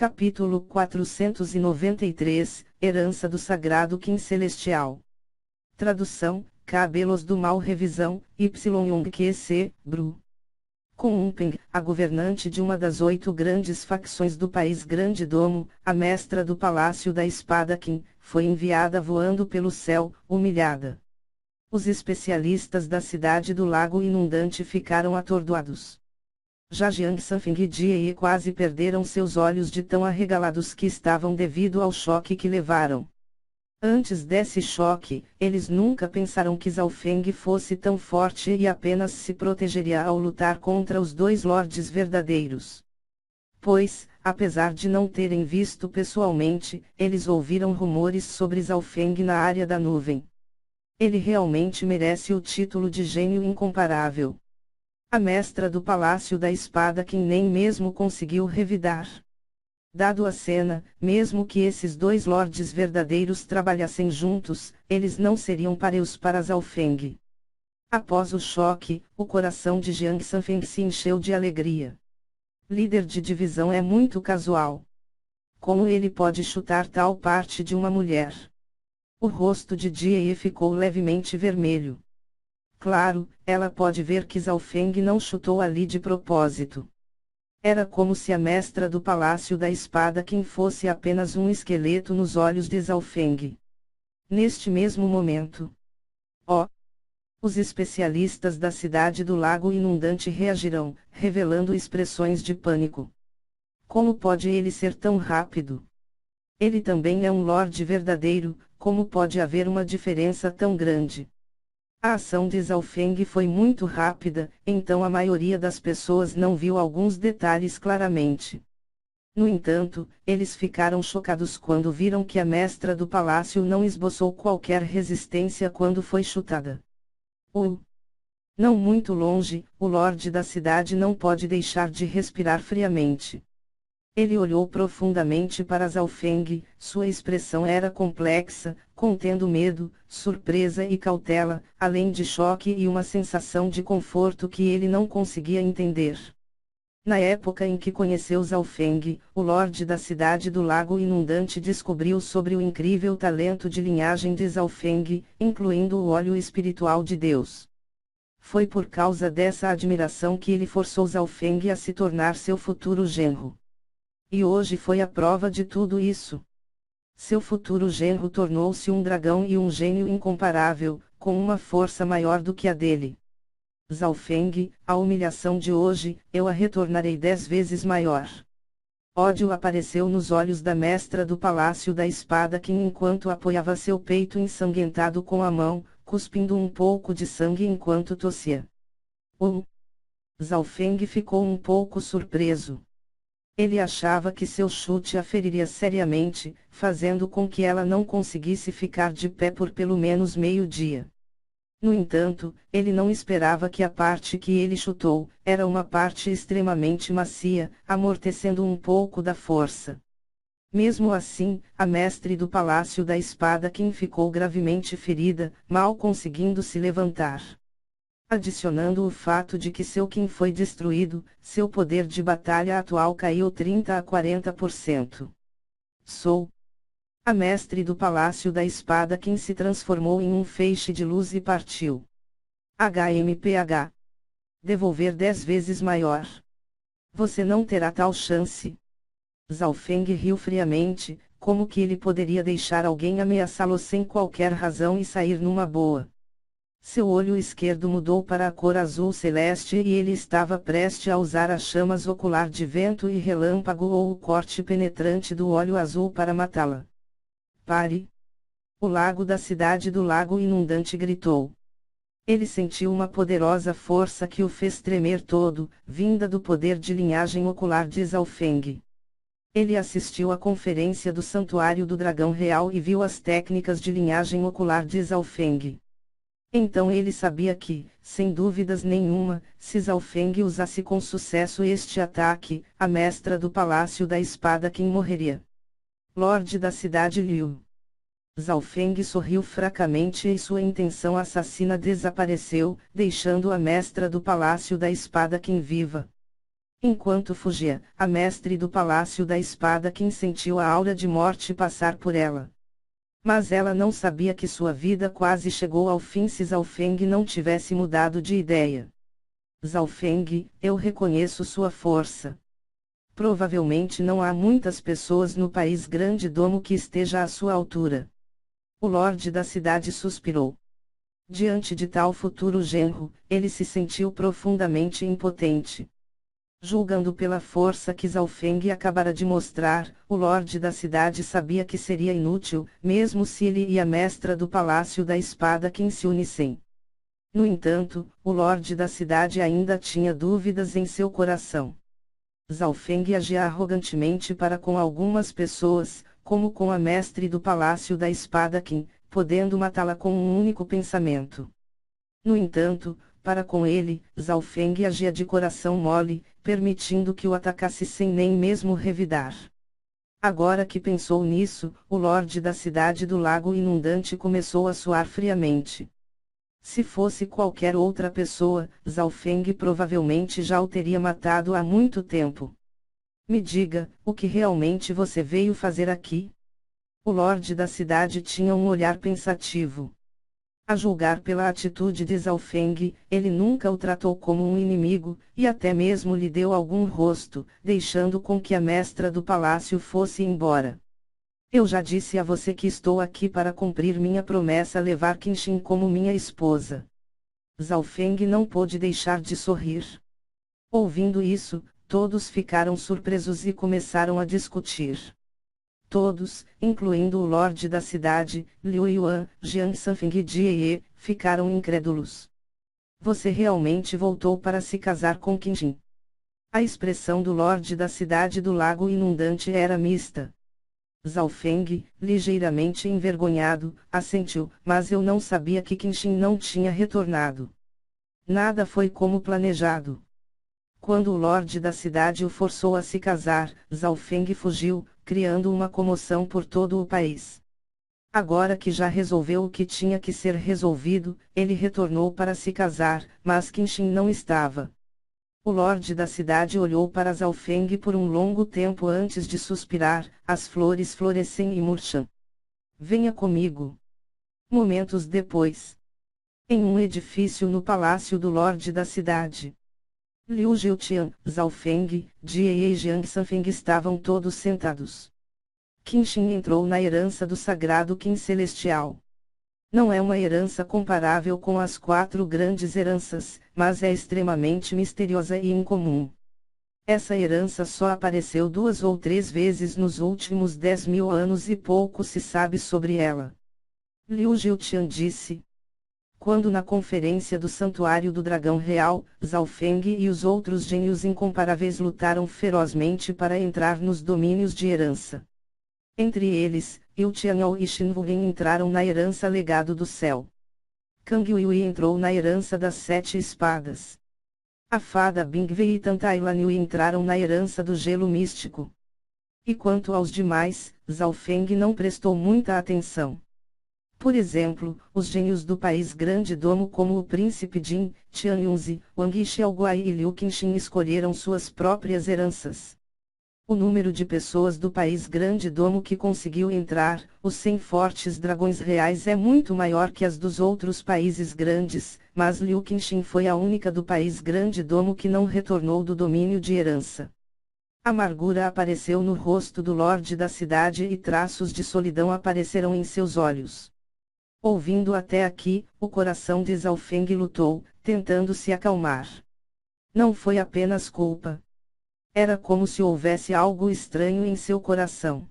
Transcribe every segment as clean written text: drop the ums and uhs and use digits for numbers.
Capítulo 493, Herança do Sagrado Qin Celestial. Tradução, Cabelos do Mal. Revisão, YongQC, Bru. Com Unpeng, a governante de uma das 8 grandes facções do país Grande Domo, a mestra do Palácio da Espada Qin, foi enviada voando pelo céu, humilhada. Os especialistas da cidade do Lago Inundante ficaram atordoados. Já Jiang Sanfeng e Jie quase perderam seus olhos de tão arregalados que estavam devido ao choque que levaram. Antes desse choque, eles nunca pensaram que Zhao Feng fosse tão forte e apenas se protegeria ao lutar contra os 2 lordes verdadeiros. Pois, apesar de não terem visto pessoalmente, eles ouviram rumores sobre Zhao Feng na área da nuvem. Ele realmente merece o título de gênio incomparável. A mestra do Palácio da Espada Qin nem mesmo conseguiu revidar. Dado a cena, mesmo que esses 2 lordes verdadeiros trabalhassem juntos, eles não seriam pareus para Zhao Feng. Após o choque, o coração de Jiang Sanfeng se encheu de alegria. Líder de divisão é muito casual. Como ele pode chutar tal parte de uma mulher? O rosto de Jie ficou levemente vermelho. Claro, ela pode ver que Zhao Feng não chutou ali de propósito. Era como se a mestra do Palácio da Espada Qin fosse apenas um esqueleto nos olhos de Zhao Feng. Neste mesmo momento. Os especialistas da cidade do Lago Inundante reagirão, revelando expressões de pânico. Como pode ele ser tão rápido? Ele também é um lorde verdadeiro, como pode haver uma diferença tão grande? A ação de Zhao Feng foi muito rápida, então a maioria das pessoas não viu alguns detalhes claramente. No entanto, eles ficaram chocados quando viram que a mestra do palácio não esboçou qualquer resistência quando foi chutada. Não muito longe, o lorde da cidade não pode deixar de respirar friamente. Ele olhou profundamente para Zhao Feng, sua expressão era complexa, contendo medo, surpresa e cautela, além de choque e uma sensação de conforto que ele não conseguia entender. Na época em que conheceu Zhao Feng, o lorde da cidade do Lago Inundante descobriu sobre o incrível talento de linhagem de Zhao Feng, incluindo o óleo espiritual de Deus. Foi por causa dessa admiração que ele forçou Zhao Feng a se tornar seu futuro genro. E hoje foi a prova de tudo isso. Seu futuro genro tornou-se um dragão e um gênio incomparável, com uma força maior do que a dele. Zhao Feng, a humilhação de hoje, eu a retornarei 10 vezes maior. Ódio apareceu nos olhos da mestra do Palácio da Espada Qin enquanto apoiava seu peito ensanguentado com a mão, cuspindo um pouco de sangue enquanto tossia. Zhao Feng ficou um pouco surpreso. Ele achava que seu chute a feriria seriamente, fazendo com que ela não conseguisse ficar de pé por pelo menos meio-dia. No entanto, ele não esperava que a parte que ele chutou, era uma parte extremamente macia, amortecendo um pouco da força. Mesmo assim, a mestre do Palácio da Espada Qin ficou gravemente ferida, mal conseguindo se levantar. Adicionando o fato de que seu Qin foi destruído, seu poder de batalha atual caiu 30 a 40%. A mestre do Palácio da Espada Qin se transformou em um feixe de luz e partiu. HMPH. Devolver 10 vezes maior. Você não terá tal chance. Zhao Feng riu friamente, como que ele poderia deixar alguém ameaçá-lo sem qualquer razão e sair numa boa. Seu olho esquerdo mudou para a cor azul celeste e ele estava prestes a usar as chamas ocular de vento e relâmpago ou o corte penetrante do olho azul para matá-la. Pare! O lago da cidade do Lago Inundante gritou. Ele sentiu uma poderosa força que o fez tremer todo, vinda do poder de linhagem ocular de Zhao Feng. Ele assistiu à conferência do Santuário do Dragão Real e viu as técnicas de linhagem ocular de Zhao Feng. Então ele sabia que, sem dúvidas nenhuma, se Zhao Feng usasse com sucesso este ataque, a mestra do Palácio da Espada Qin morreria. Lorde da cidade Liu. Zhao Feng sorriu fracamente e sua intenção assassina desapareceu, deixando a mestra do Palácio da Espada Qin viva. Enquanto fugia, a mestre do Palácio da Espada Qin sentiu a aura de morte passar por ela. Mas ela não sabia que sua vida quase chegou ao fim se Zhao Feng não tivesse mudado de ideia. Zhao Feng, eu reconheço sua força. Provavelmente não há muitas pessoas no país Grande Domo que esteja à sua altura. O lorde da cidade suspirou. Diante de tal futuro genro, ele se sentiu profundamente impotente. Julgando pela força que Zhao Feng acabara de mostrar, o lorde da cidade sabia que seria inútil, mesmo se ele e a mestra do Palácio da Espada Qin se unissem. No entanto, o lorde da cidade ainda tinha dúvidas em seu coração. Zhao Feng agia arrogantemente para com algumas pessoas, como com a mestre do Palácio da Espada Qin, podendo matá-la com um único pensamento. No entanto, para com ele, Zhao Feng agia de coração mole, permitindo que o atacasse sem nem mesmo revidar. Agora que pensou nisso, o lorde da cidade do Lago Inundante começou a suar friamente. Se fosse qualquer outra pessoa, Zhao Feng provavelmente já o teria matado há muito tempo. Me diga, o que realmente você veio fazer aqui? O lorde da cidade tinha um olhar pensativo. A julgar pela atitude de Zhao Feng, ele nunca o tratou como um inimigo, e até mesmo lhe deu algum rosto, deixando com que a mestra do palácio fosse embora. Eu já disse a você que estou aqui para cumprir minha promessa levar Qinxin como minha esposa. Zhao Feng não pôde deixar de sorrir. Ouvindo isso, todos ficaram surpresos e começaram a discutir. Todos, incluindo o lorde da cidade, Liu Yuan, Jiang Sanfeng e Jie, ficaram incrédulos. Você realmente voltou para se casar com Qinxin? A expressão do lorde da cidade do Lago Inundante era mista. Zhao Feng, ligeiramente envergonhado, assentiu, mas eu não sabia que Qinxin não tinha retornado. Nada foi como planejado. Quando o lorde da cidade o forçou a se casar, Zhao Feng fugiu, criando uma comoção por todo o país. Agora que já resolveu o que tinha que ser resolvido, ele retornou para se casar, mas Qinxin não estava. O lorde da cidade olhou para Zhao Feng por um longo tempo antes de suspirar, as flores florescem e murcham. Venha comigo. Momentos depois. Em um edifício no palácio do lorde da cidade. Liu Jiutian, Zhao Feng, Jie e Jiang Sanfeng estavam todos sentados. Qinxin entrou na herança do sagrado Qin Celestial. Não é uma herança comparável com as 4 grandes heranças, mas é extremamente misteriosa e incomum. Essa herança só apareceu 2 ou 3 vezes nos últimos 10.000 anos e pouco se sabe sobre ela. Liu Jiutian disse. Quando na conferência do Santuário do Dragão Real, Zhao Feng e os outros gênios incomparáveis lutaram ferozmente para entrar nos domínios de herança. Entre eles, Liu Tianyao e Xin Wuyin entraram na herança Legado do Céu. Kang Yui entrou na herança das 7 espadas. A fada Bingwei e Tantai Lanyu entraram na herança do Gelo Místico. E quanto aos demais, Zhao Feng não prestou muita atenção. Por exemplo, os gênios do país Grande Domo como o príncipe Jin, Tian Yunzi, Wang Xiaoguai e Liu Qinxin escolheram suas próprias heranças. O número de pessoas do país Grande Domo que conseguiu entrar, os 100 fortes dragões reais é muito maior que as dos outros países grandes, mas Liu Qinxin foi a única do país Grande Domo que não retornou do domínio de herança. Amargura apareceu no rosto do lorde da cidade e traços de solidão apareceram em seus olhos. Ouvindo até aqui, o coração de Zhao Feng lutou, tentando se acalmar. Não foi apenas culpa. Era como se houvesse algo estranho em seu coração.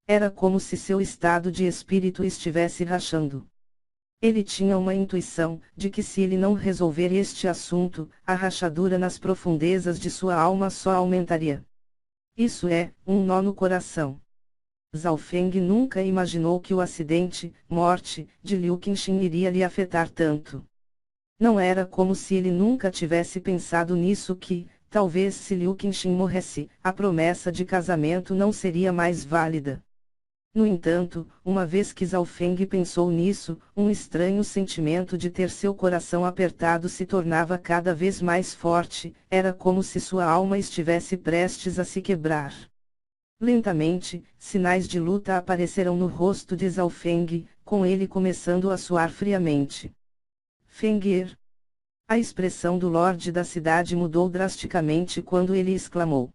Era como se seu estado de espírito estivesse rachando. Ele tinha uma intuição, de que se ele não resolver este assunto, a rachadura nas profundezas de sua alma só aumentaria. Isso é, um nó no coração. Zhao Feng nunca imaginou que o acidente, morte, de Liu Qinxin iria lhe afetar tanto. Não era como se ele nunca tivesse pensado nisso que, talvez se Liu Qinxin morresse, a promessa de casamento não seria mais válida. No entanto, uma vez que Zhao Feng pensou nisso, um estranho sentimento de ter seu coração apertado se tornava cada vez mais forte, era como se sua alma estivesse prestes a se quebrar. Lentamente, sinais de luta apareceram no rosto de Zhao Feng, com ele começando a suar friamente. Fengir. A expressão do Lorde da cidade mudou drasticamente quando ele exclamou.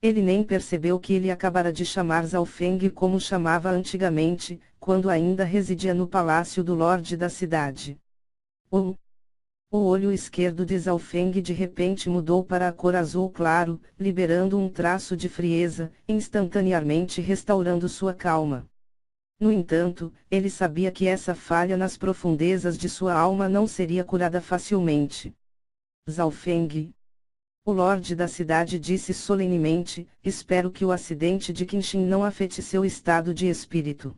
Ele nem percebeu que ele acabara de chamar Zhao Feng como chamava antigamente, quando ainda residia no palácio do Lorde da cidade. O olho esquerdo de Zhao Feng de repente mudou para a cor azul claro, liberando um traço de frieza, instantaneamente restaurando sua calma. No entanto, ele sabia que essa falha nas profundezas de sua alma não seria curada facilmente. Zhao Feng. O Lorde da cidade disse solenemente, espero que o acidente de Qinxin não afete seu estado de espírito.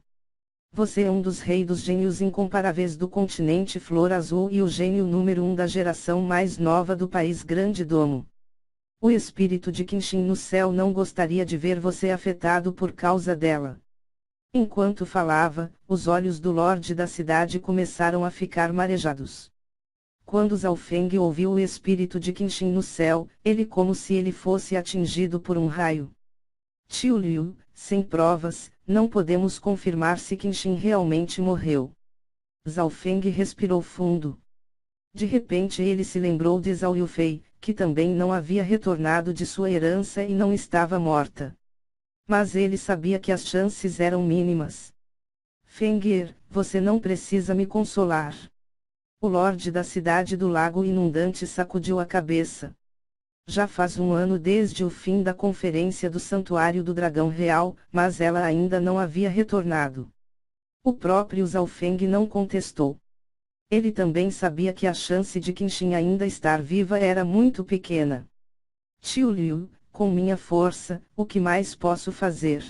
Você é um dos reis dos gênios incomparáveis do continente Flor Azul e o gênio número 1 da geração mais nova do país Grande Domo. O espírito de Qinxin no céu não gostaria de ver você afetado por causa dela. Enquanto falava, os olhos do Lorde da cidade começaram a ficar marejados. Quando Zhao Feng ouviu o espírito de Qinxin no céu, ele como se ele fosse atingido por um raio. Tio Liu, sem provas, não podemos confirmar se Qinxin realmente morreu. Zhao Feng respirou fundo. De repente ele se lembrou de Zhao Yufei, que também não havia retornado de sua herança e não estava morta. Mas ele sabia que as chances eram mínimas. Fengir, você não precisa me consolar. O Lorde da cidade do Lago Inundante sacudiu a cabeça. Já faz um ano desde o fim da conferência do Santuário do Dragão Real, mas ela ainda não havia retornado. O próprio Zhao Feng não contestou. Ele também sabia que a chance de Qinxin ainda estar viva era muito pequena. Tio Liu, com minha força, o que mais posso fazer?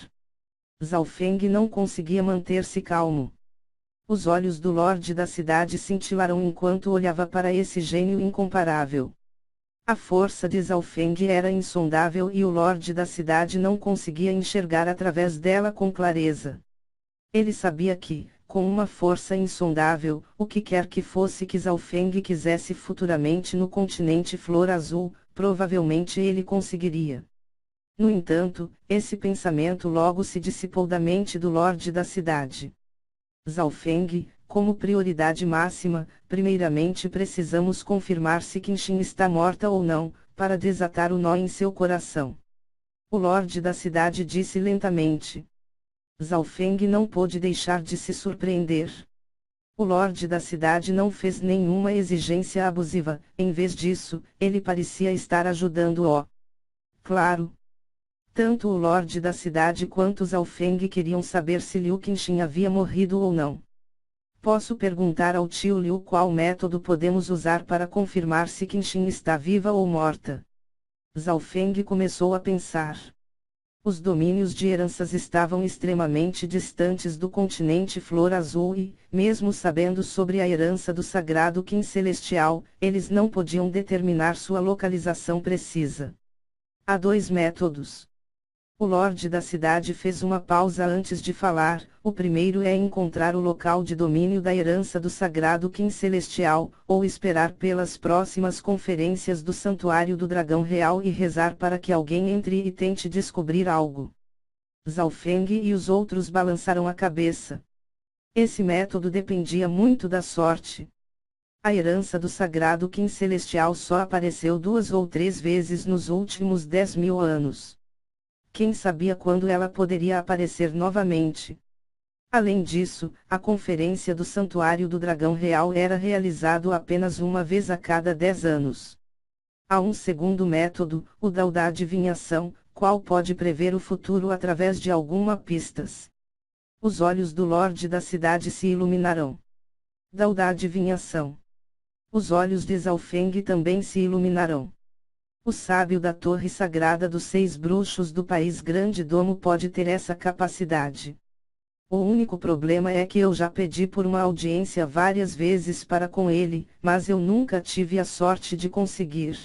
Zhao Feng não conseguia manter-se calmo. Os olhos do Lorde da cidade cintilaram enquanto olhava para esse gênio incomparável. A força de Zhao Feng era insondável e o Lorde da cidade não conseguia enxergar através dela com clareza. Ele sabia que, com uma força insondável, o que quer que fosse que Zhao Feng quisesse futuramente no continente Flor Azul, provavelmente ele conseguiria. No entanto, esse pensamento logo se dissipou da mente do Lorde da cidade. Zhao Feng, como prioridade máxima, primeiramente precisamos confirmar se Qinxin está morta ou não, para desatar o nó em seu coração. O Lorde da cidade disse lentamente. Zhao Feng não pôde deixar de se surpreender. O Lorde da cidade não fez nenhuma exigência abusiva, em vez disso, ele parecia estar ajudando-o. Claro. Tanto o Lorde da cidade quanto Zhao Feng queriam saber se Liu Qinxin havia morrido ou não. Posso perguntar ao tio Liu qual método podemos usar para confirmar se Qinxin está viva ou morta? Zhao Feng começou a pensar. Os domínios de heranças estavam extremamente distantes do continente Flor Azul e, mesmo sabendo sobre a herança do sagrado Qin Celestial, eles não podiam determinar sua localização precisa. Há dois métodos. O Lorde da cidade fez uma pausa antes de falar. O primeiro é encontrar o local de domínio da herança do sagrado Qin Celestial, ou esperar pelas próximas conferências do Santuário do Dragão Real e rezar para que alguém entre e tente descobrir algo. Zhao Feng e os outros balançaram a cabeça. Esse método dependia muito da sorte. A herança do sagrado Qin Celestial só apareceu 2 ou 3 vezes nos últimos 10.000 anos. Quem sabia quando ela poderia aparecer novamente? Além disso, a conferência do Santuário do Dragão Real era realizado apenas uma vez a cada 10 anos. Há um segundo método, o da adivinhação, qual pode prever o futuro através de algumas pistas. Os olhos do Lorde da cidade se iluminarão. Da adivinhação. Os olhos de Zhao Feng também se iluminarão. O sábio da Torre Sagrada dos 6 Bruxos do país Grande Domo pode ter essa capacidade. O único problema é que eu já pedi por uma audiência várias vezes para com ele, mas eu nunca tive a sorte de conseguir.